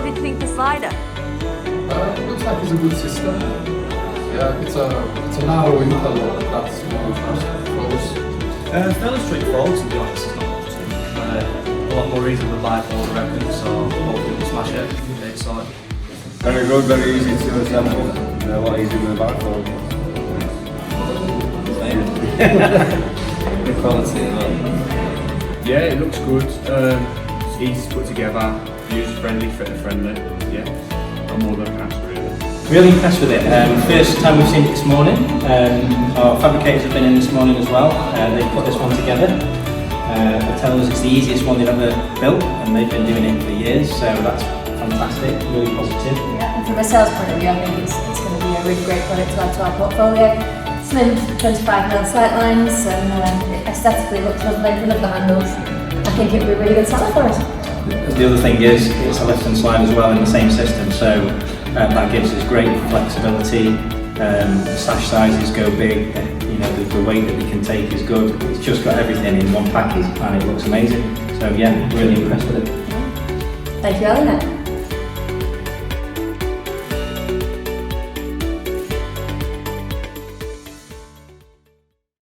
did you think the slider? Looks like it's a good system. Yeah, it's a narrow interlock, that's what was Fairly straightforward, to be honest. It's not much to a lot more easy than bifold, I reckon, so hopefully we'll smash it. It's solid. Very good, very easy to assemble. A lot easier than a bifold. Good quality as well. Yeah, it looks good. It's easy to put together, user friendly, fitter friendly. Yeah, I'm more than happy really. Really impressed with it. First time we've seen it this morning. Our fabricators have been in this morning as well. They put this one together. They tell us it's the easiest one they've ever built, and they've been doing it for years, so that's fantastic, really positive. Yeah, and from a sales point of view, I think it's going to be a really great product to add to our portfolio. Slim 25mm sight lines, and it aesthetically looks lovely. We love the handles. I think it would be a really good seller for us. The other thing is, it's a lift and slide as well in the same system, so that gives us great flexibility. The sash sizes go big, you know, the weight that we can take is good. It's just got everything in one package and it looks amazing. So yeah, really impressed with it. Thank you, Alunet.